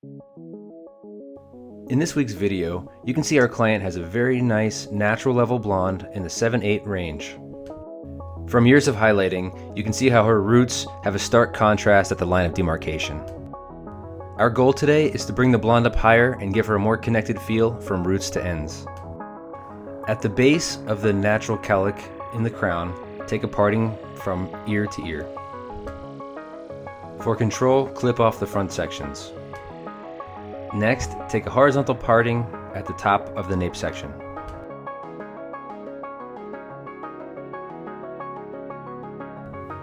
In this week's video, you can see our client has a very nice natural level blonde in the 7/8 range. From years of highlighting, you can see how her roots have a stark contrast at the line of demarcation. Our goal today is to bring the blonde up higher and give her a more connected feel from roots to ends. At the base of the natural cowlick in the crown, take a parting from ear to ear. For control, clip off the front sections. Next, take a horizontal parting at the top of the nape section.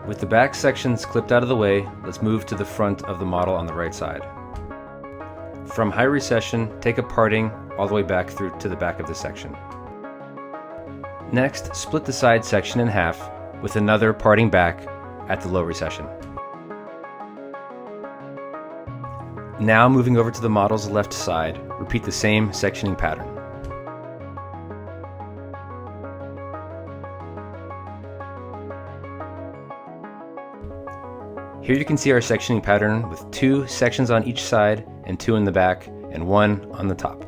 With the back sections clipped out of the way, let's move to the front of the model on the right side. From high recession, take a parting all the way back through to the back of the section. Next, split the side section in half with another parting back at the low recession. Now moving over to the model's left side, repeat the same sectioning pattern. Here you can see our sectioning pattern with 2 sections on each side and 2 in the back and 1 on the top.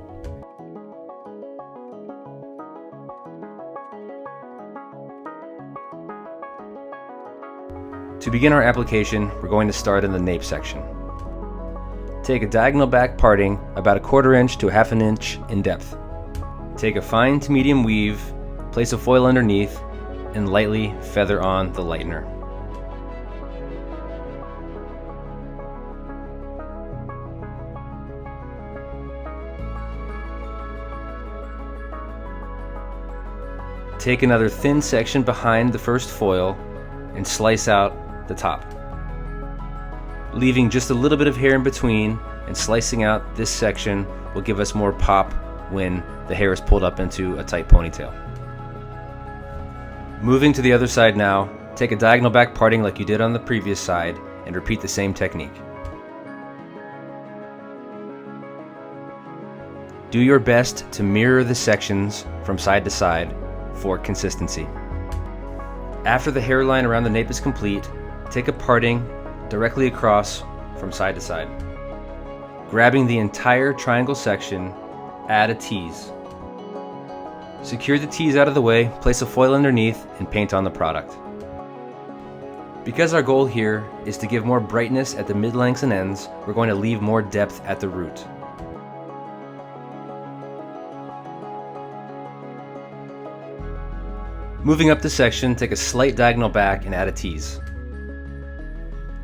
To begin our application, we're going to start in the nape section. Take a diagonal back parting about 1/4 inch to 1/2 inch in depth. Take a fine to medium weave, place a foil underneath, and lightly feather on the lightener. Take another thin section behind the first foil and slice out the top, leaving just a little bit of hair in between, and slicing out this section will give us more pop when the hair is pulled up into a tight ponytail. Moving to the other side now, take a diagonal back parting like you did on the previous side and repeat the same technique. Do your best to mirror the sections from side to side for consistency. After the hairline around the nape is complete, take a parting directly across from side to side. Grabbing the entire triangle section, add a tease. Secure the tease out of the way, place a foil underneath, and paint on the product. Because our goal here is to give more brightness at the mid-lengths and ends, we're going to leave more depth at the root. Moving up the section, take a slight diagonal back and add a tease.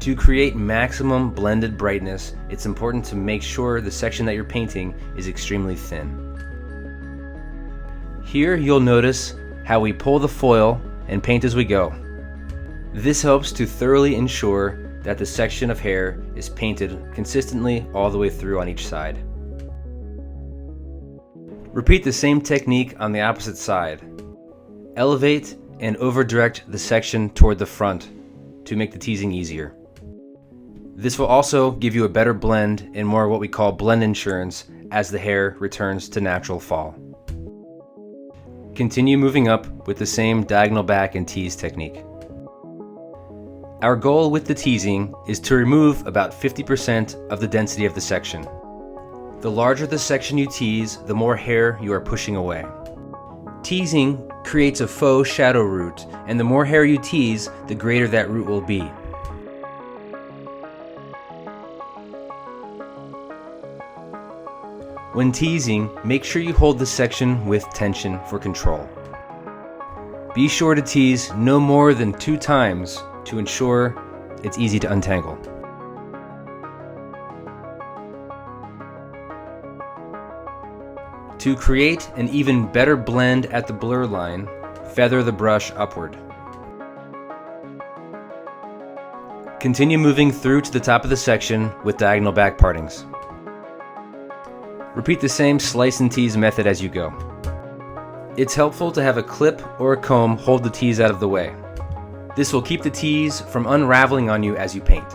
To create maximum blended brightness, it's important to make sure the section that you're painting is extremely thin. Here you'll notice how we pull the foil and paint as we go. This helps to thoroughly ensure that the section of hair is painted consistently all the way through on each side. Repeat the same technique on the opposite side. Elevate and over-direct the section toward the front to make the teasing easier. This will also give you a better blend and more what we call blend insurance as the hair returns to natural fall. Continue moving up with the same diagonal back and tease technique. Our goal with the teasing is to remove about 50% of the density of the section. The larger the section you tease, the more hair you are pushing away. Teasing creates a faux shadow root, and the more hair you tease, the greater that root will be. When teasing, make sure you hold the section with tension for control. Be sure to tease no more than 2 times to ensure it's easy to untangle. To create an even better blend at the blur line, feather the brush upward. Continue moving through to the top of the section with diagonal back partings. Repeat the same slice and tease method as you go. It's helpful to have a clip or a comb hold the tease out of the way. This will keep the tease from unraveling on you as you paint.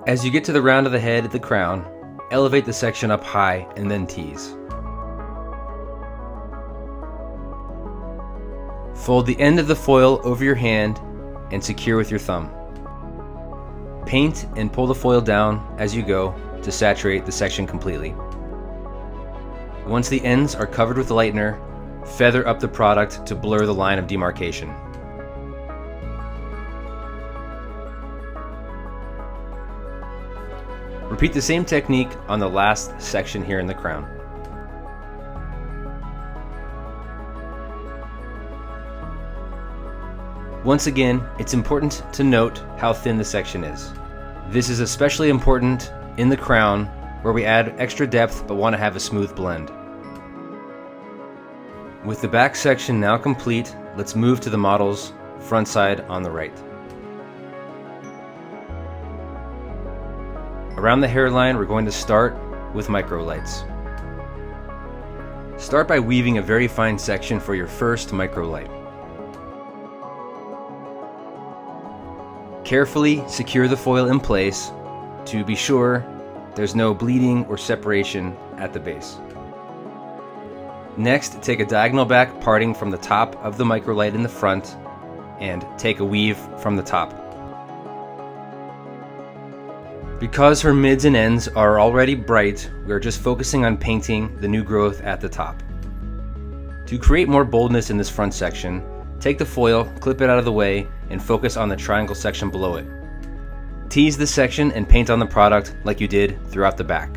As you get to the round of the head at the crown, elevate the section up high and then tease. Fold the end of the foil over your hand and secure with your thumb. Paint and pull the foil down as you go to saturate the section completely. Once the ends are covered with the lightener, feather up the product to blur the line of demarcation. Repeat the same technique on the last section here in the crown. Once again, it's important to note how thin the section is. This is especially important in the crown where we add extra depth but want to have a smooth blend. With the back section now complete, let's move to the model's front side on the right. Around the hairline, we're going to start with micro lights. Start by weaving a very fine section for your first micro light. Carefully secure the foil in place to be sure there's no bleeding or separation at the base. Next, take a diagonal back parting from the top of the micro light in the front and take a weave from the top. Because her mids and ends are already bright, we are just focusing on painting the new growth at the top. To create more boldness in this front section, take the foil, clip it out of the way, and focus on the triangle section below it. Tease the section and paint on the product like you did throughout the back.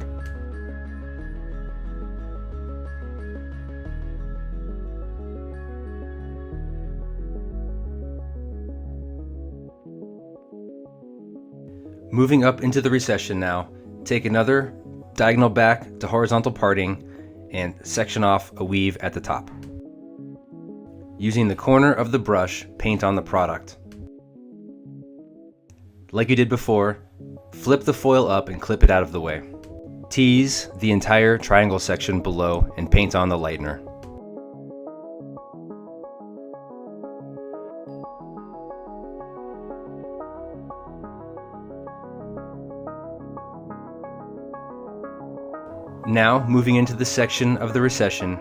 Moving up into the recession now, take another diagonal back to horizontal parting and section off a weave at the top. Using the corner of the brush, paint on the product. Like you did before, flip the foil up and clip it out of the way. Tease the entire triangle section below and paint on the lightener. Now, moving into the section of the recession,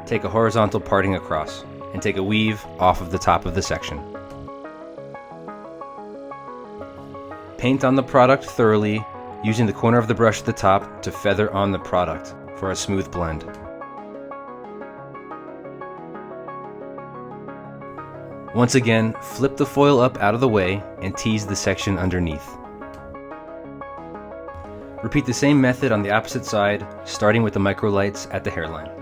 take a horizontal parting across and take a weave off of the top of the section. Paint on the product thoroughly, using the corner of the brush at the top to feather on the product for a smooth blend. Once again, flip the foil up out of the way and tease the section underneath. Repeat the same method on the opposite side, starting with the micro lights at the hairline.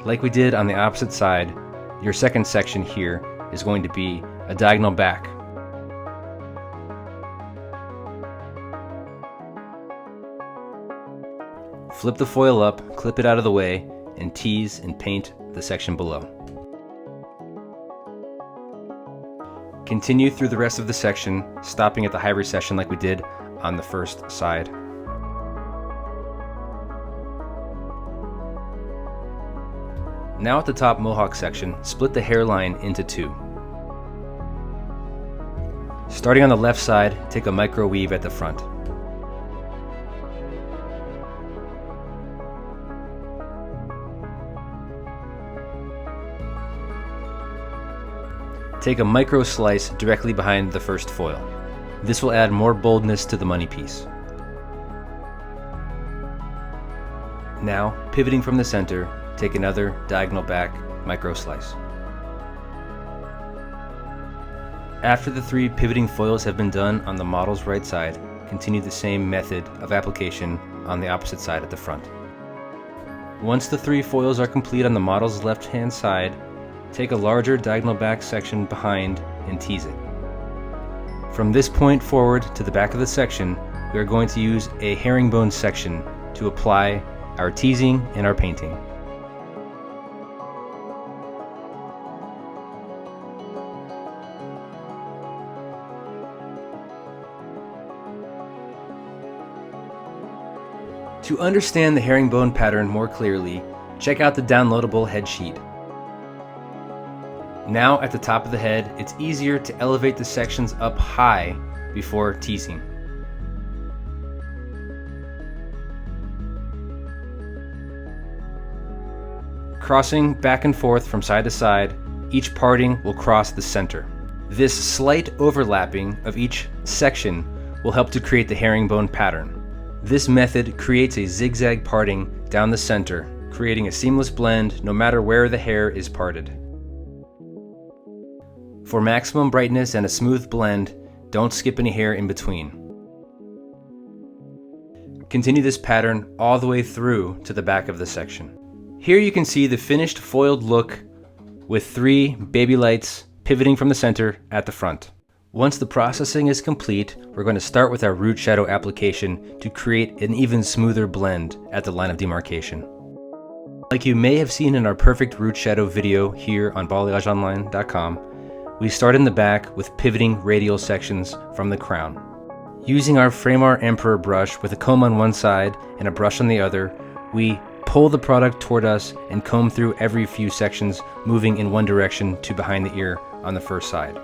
Like we did on the opposite side, your second section here is going to be a diagonal back. Flip the foil up, clip it out of the way, and tease and paint the section below. Continue through the rest of the section, stopping at the high recession like we did on the first side. Now at the top mohawk section, split the hairline into two. Starting on the left side, take a micro weave at the front. Take a micro slice directly behind the first foil. This will add more boldness to the money piece. Now, pivoting from the center, take another diagonal back micro slice. After the three pivoting foils have been done on the model's right side, continue the same method of application on the opposite side at the front. Once the three foils are complete on the model's left-hand side, take a larger diagonal back section behind and tease it. From this point forward to the back of the section, we are going to use a herringbone section to apply our teasing and our painting. To understand the herringbone pattern more clearly, check out the downloadable head sheet. Now at the top of the head, it's easier to elevate the sections up high before teasing. Crossing back and forth from side to side, each parting will cross the center. This slight overlapping of each section will help to create the herringbone pattern. This method creates a zigzag parting down the center, creating a seamless blend no matter where the hair is parted. For maximum brightness and a smooth blend, don't skip any hair in between. Continue this pattern all the way through to the back of the section. Here you can see the finished foiled look with 3 baby lights pivoting from the center at the front. Once the processing is complete, we're going to start with our root shadow application to create an even smoother blend at the line of demarcation. Like you may have seen in our perfect root shadow video here on balayageonline.com, we start in the back with pivoting radial sections from the crown. Using our Framar Emperor brush with a comb on one side and a brush on the other, we pull the product toward us and comb through every few sections, moving in one direction to behind the ear on the first side.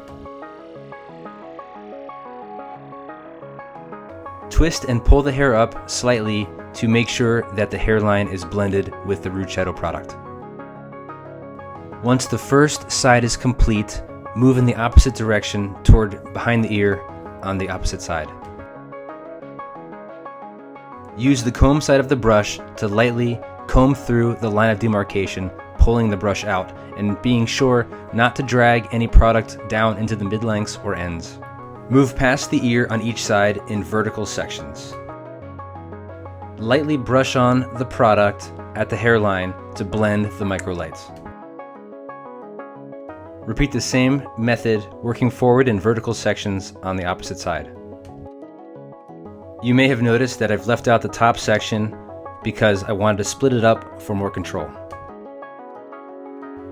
Twist and pull the hair up slightly to make sure that the hairline is blended with the root shadow product. Once the first side is complete, move in the opposite direction toward behind the ear on the opposite side. Use the comb side of the brush to lightly comb through the line of demarcation, pulling the brush out and being sure not to drag any product down into the mid-lengths or ends. Move past the ear on each side in vertical sections. Lightly brush on the product at the hairline to blend the microlights. Repeat the same method, working forward in vertical sections on the opposite side. You may have noticed that I've left out the top section because I wanted to split it up for more control.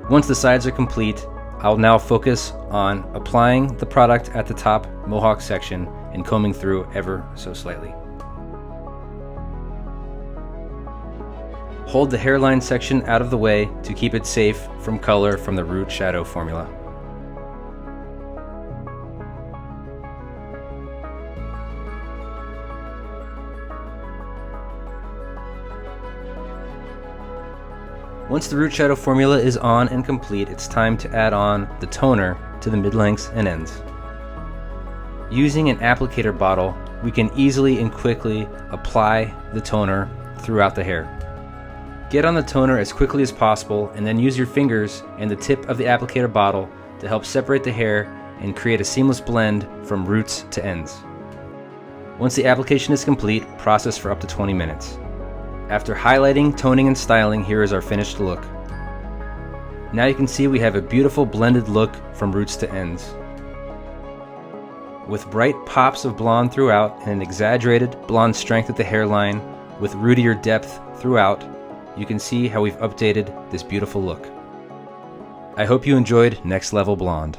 Once the sides are complete, I'll now focus on applying the product at the top mohawk section and combing through ever so slightly. Hold the hairline section out of the way to keep it safe from color from the root shadow formula. Once the root shadow formula is on and complete, it's time to add on the toner to the mid-lengths and ends. Using an applicator bottle, we can easily and quickly apply the toner throughout the hair. Get on the toner as quickly as possible and then use your fingers and the tip of the applicator bottle to help separate the hair and create a seamless blend from roots to ends. Once the application is complete, process for up to 20 minutes. After highlighting, toning, and styling, here is our finished look. Now you can see we have a beautiful blended look from roots to ends. With bright pops of blonde throughout and an exaggerated blonde strength at the hairline with rootier depth throughout, you can see how we've updated this beautiful look. I hope you enjoyed Next Level Blonde.